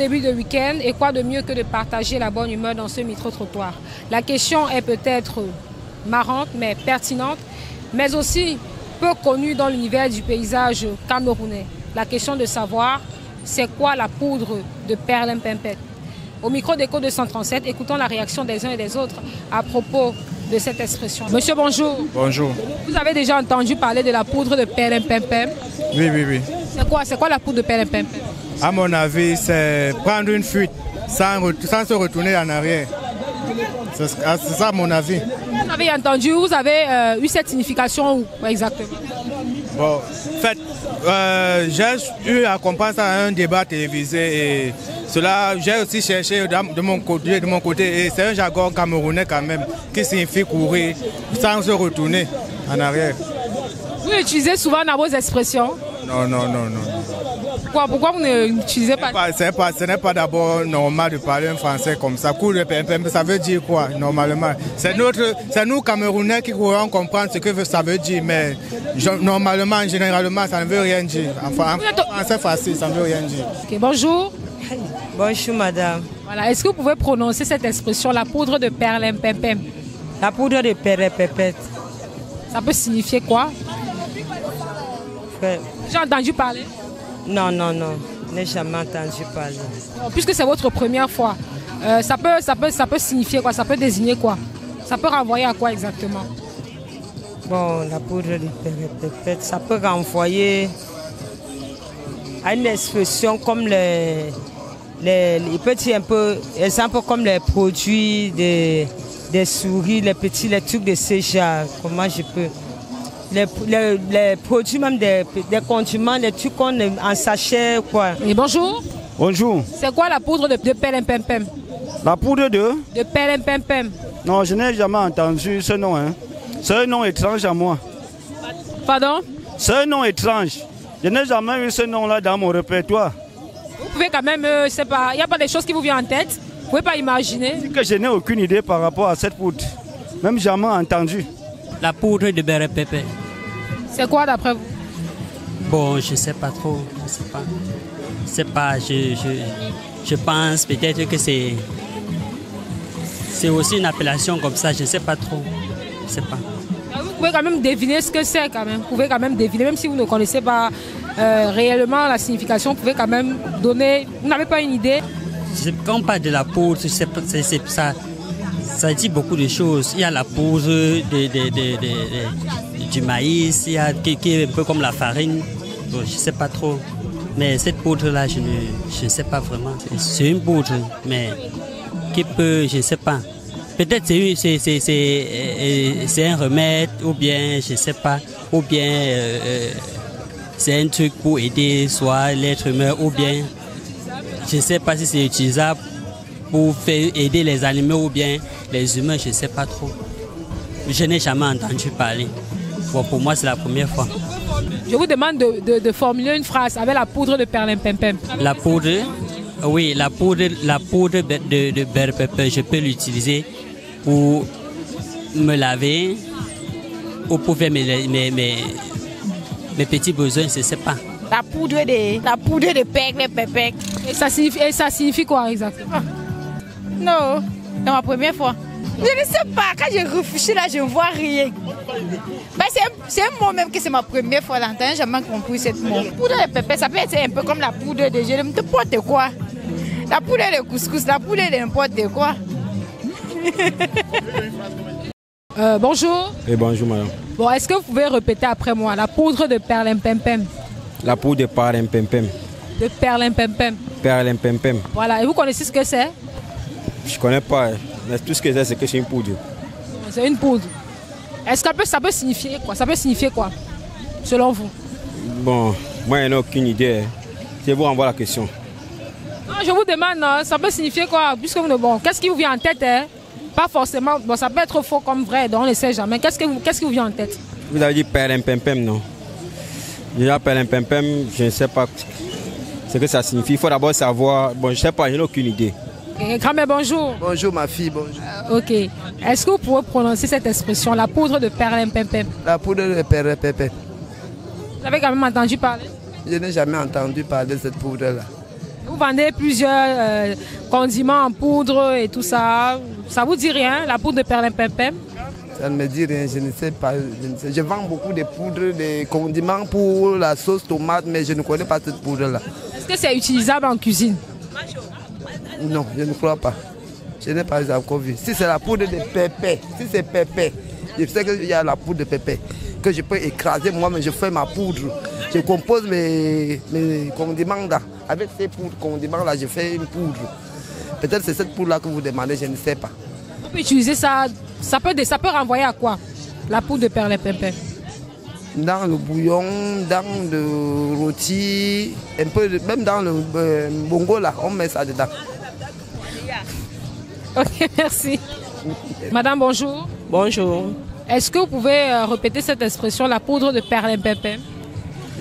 début de week-end et quoi de mieux que de partager la bonne humeur dans ce micro-trottoir. La question est peut-être marrante mais pertinente, mais aussi peu connue dans l'univers du paysage camerounais. La question de savoir c'est quoi la poudre de perlimpinpin. Au micro d'Écho 237, écoutons la réaction des uns et des autres à propos de cette expression. Monsieur, bonjour. Bonjour. Vous avez déjà entendu parler de la poudre de perlimpinpin? Oui, oui, oui. C'est quoi la poudre de perlimpinpin? À mon avis, c'est prendre une fuite sans se retourner en arrière. C'est ça mon avis. Vous avez entendu, vous avez eu cette signification où exactement? Bon, en fait, j'ai eu à comprendre ça à un débat télévisé et cela, j'ai aussi cherché de mon côté et c'est un jargon camerounais quand même qui signifie courir sans se retourner en arrière. Vous l'utilisez souvent dans vos expressions? Non, non, non, non. Pourquoi vous ne l'utilisez pas? Ce n'est pas d'abord normal de parler un français comme ça. Cours de pimpin, ça veut dire quoi normalement? C'est nous Camerounais qui pourrons comprendre ce que ça veut dire, mais normalement, généralement, ça ne veut rien dire. Enfin, en français facile, ça ne veut rien dire. Okay, bonjour. Bonjour madame. Voilà, est-ce que vous pouvez prononcer cette expression, la poudre de perlimpinpin? La poudre de perlimpinpin. Ça peut signifier quoi? J'ai entendu parler? Non, non, non. Je n'ai jamais entendu parler. Bon, puisque c'est votre première fois, ça peut signifier quoi? Ça peut désigner quoi? Ça peut renvoyer à quoi exactement? Bon, la poudre de perlimpinpin, ça peut renvoyer à une expression comme il peut dire un peu, exemple comme les produits des souris, les trucs de ces genres. Comment je peux... Les produits même des condiments, les trucs qu'on en sachet quoi. Et bonjour. Bonjour. C'est quoi la poudre de perlimpinpin? La poudre de perlimpinpin. Non, je n'ai jamais entendu ce nom. Hein. C'est un nom étrange à moi. Pardon? C'est un nom étrange. Je n'ai jamais eu ce nom-là dans mon répertoire. Vous pouvez quand même, c'est pas, il n'y a pas des choses qui vous viennent en tête? Vous ne pouvez pas imaginer? C'est que je n'ai aucune idée par rapport à cette poudre. Même jamais entendu. La poudre de perlimpinpin. C'est quoi d'après vous? Bon, je ne sais pas trop. Je sais pas. Je pense peut-être que c'est aussi une appellation comme ça. Je ne sais pas trop. Je sais pas. Vous pouvez quand même deviner ce que c'est quand même. Vous pouvez quand même deviner, même si vous ne connaissez pas réellement la signification, vous pouvez quand même donner. Vous n'avez pas une idée? Quand on parle de la poudre, ça dit beaucoup de choses. Il y a la poudre du maïs, il y a qui est un peu comme la farine. Bon, je ne sais pas trop. Mais cette poudre-là, je ne sais pas vraiment. C'est une poudre, mais qui peut, je ne sais pas. Peut-être c'est un remède, ou bien, je ne sais pas, ou bien c'est un truc pour aider soit l'être humain, ou bien, je ne sais pas si c'est utilisable pour faire aider les animaux ou bien les humains, je ne sais pas trop. Je n'ai jamais entendu parler. Bon, pour moi, c'est la première fois. Je vous demande de formuler une phrase avec la poudre de perlimpinpin. La poudre, oui, la poudre de perlimpinpin, je peux l'utiliser pour me laver ou pour faire mes petits besoins, je ne sais pas. La poudre de perlimpinpin. Et ça signifie quoi exactement? Non, c'est ma première fois. Je ne sais pas, quand je réfléchis là, je ne vois rien. Ben, c'est un mot même que c'est ma première fois là, je n'ai jamais compris ce mot. La poudre de pépé, ça peut être un peu comme la poudre de je n'importe quoi. La poudre de couscous, la poudre de n'importe quoi. Bonjour. Et bonjour madame. Bon, est-ce que vous pouvez répéter après moi la poudre de perlimpinpin? La poudre de perlimpinpin. De perlimpinpin. Perlimpinpin. Voilà, et vous connaissez ce que c'est? Je ne connais pas, mais tout ce que c'est que c'est une poudre. C'est une poudre. Est-ce que ça peut signifier quoi? Ça peut signifier quoi, selon vous? Bon, moi je n'ai aucune idée. Je vous renvoie la question. Non, je vous demande, ça peut signifier quoi? Puisque vous, bon, qu'est-ce qui vous vient en tête? Pas forcément, bon, ça peut être faux comme vrai, donc on ne sait jamais. Qu'est-ce qui vous vient en tête? Vous avez dit perlimpinpin, non? Déjà perlimpinpin, je ne sais pas ce que ça signifie. Il faut d'abord savoir, bon je ne sais pas, je n'ai aucune idée. Grand-mère, bonjour. Bonjour ma fille, bonjour. Ok. Est-ce que vous pouvez prononcer cette expression, la poudre de perlimpinpin? La poudre de perlimpinpin. Vous avez quand même entendu parler? Je n'ai jamais entendu parler de cette poudre-là. Vous vendez plusieurs condiments en poudre et tout ça. Ça vous dit rien, la poudre de perlimpinpin? Ça ne me dit rien, je ne sais pas. Je vends beaucoup de poudres, de condiments pour la sauce tomate, mais je ne connais pas cette poudre-là. Est-ce que c'est utilisable en cuisine? Non, je ne crois pas. Je n'ai pas encore vu. Si c'est la poudre de pépé, si c'est pépé, je sais qu'il y a la poudre de pépé que je peux écraser moi-même, je fais ma poudre. Je compose mes condiments là. Avec ces poudres condiments là, je fais une poudre. Peut-être c'est cette poudre là que vous demandez, je ne sais pas. On peut utiliser ça, ça peut renvoyer à quoi? La poudre de perlimpinpin? Dans le bouillon, dans le rôti, un peu, même dans le bongo là, on met ça dedans. Ok, merci. Madame, bonjour. Bonjour. Est-ce que vous pouvez répéter cette expression, la poudre de perlimpinpin?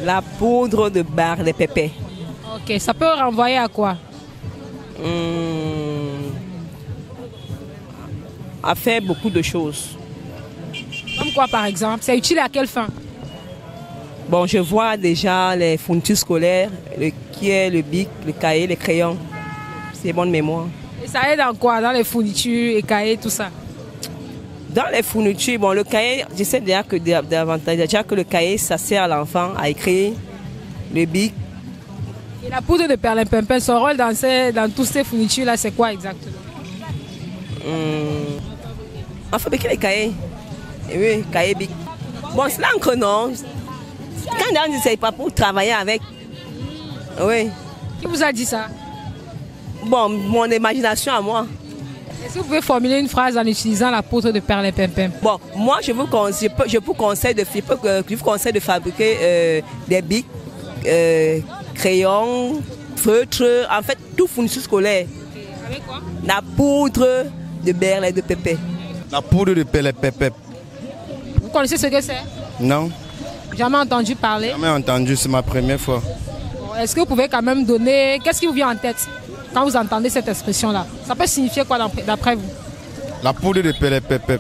La poudre de perlimpinpin. Ok, ça peut renvoyer à quoi? À faire beaucoup de choses. Comme quoi par exemple? C'est utile à quelle fin? Bon, je vois déjà les fournitures scolaires, qui est le bic, le cahier, les crayons. C'est bonne mémoire. Et ça aide en quoi? Dans les fournitures et cahiers, tout ça? Dans les fournitures, bon, le cahier, je sais déjà que le cahier, ça sert à l'enfant à écrire, le bic. Et la poudre de perlimpinpin, son rôle dans toutes ces fournitures-là, c'est quoi exactement? On fabrique les cahiers. Et oui, cahier bic. Bon, c'est l'encre, non. Quand on dit c'est pas pour travailler avec. Oui. Qui vous a dit ça? Bon, mon imagination à moi. Est-ce que vous pouvez formuler une phrase en utilisant la poudre de perlimpinpin? Bon, moi je vous conseille de fabriquer des bics, crayons, feutres, en fait tout fourniture scolaire. Avec quoi? La poudre de perlimpinpin. La poudre de perlimpinpin. Vous connaissez ce que c'est? Non. Jamais entendu parler? Jamais entendu, c'est ma première fois. Bon, est-ce que vous pouvez quand même donner... Qu'est-ce qui vous vient en tête quand vous entendez cette expression-là? Ça peut signifier quoi d'après vous? La poudre de perlimpinpin.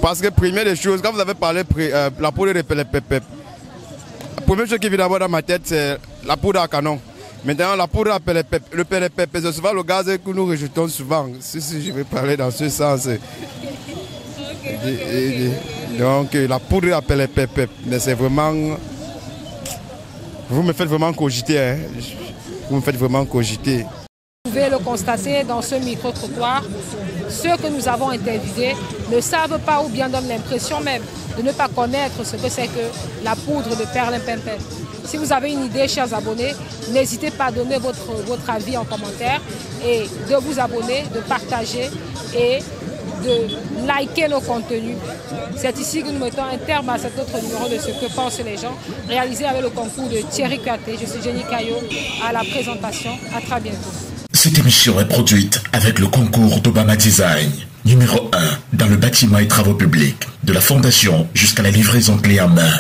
Parce que première des choses, quand vous avez parlé la poudre de perlimpinpin, la première chose qui vient d'abord dans ma tête, c'est la poudre à canon. Maintenant, la poudre à perlimpinpin, le perlimpinpin, c'est souvent le gaz que nous rejetons souvent. Si je vais parler dans ce sens. Donc, la poudre à perlimpinpin, mais c'est vraiment... Vous me faites vraiment cogiter, hein. Vous me faites vraiment cogiter. Vous pouvez le constater dans ce micro-trottoir. Ceux que nous avons interviewés ne savent pas ou bien donnent l'impression même de ne pas connaître ce que c'est que la poudre de perlimpinpin. Si vous avez une idée, chers abonnés, n'hésitez pas à donner votre avis en commentaire et de vous abonner, de partager et de liker nos contenus. C'est ici que nous mettons un terme à cet autre numéro de Ce que pensent les gens, réalisé avec le concours de Thierry Katé. Je suis Jenny Caillot à la présentation. À très bientôt. Cette émission est produite avec le concours d'Obama Design, numéro 1 dans le bâtiment et travaux publics, de la fondation jusqu'à la livraison clé en main.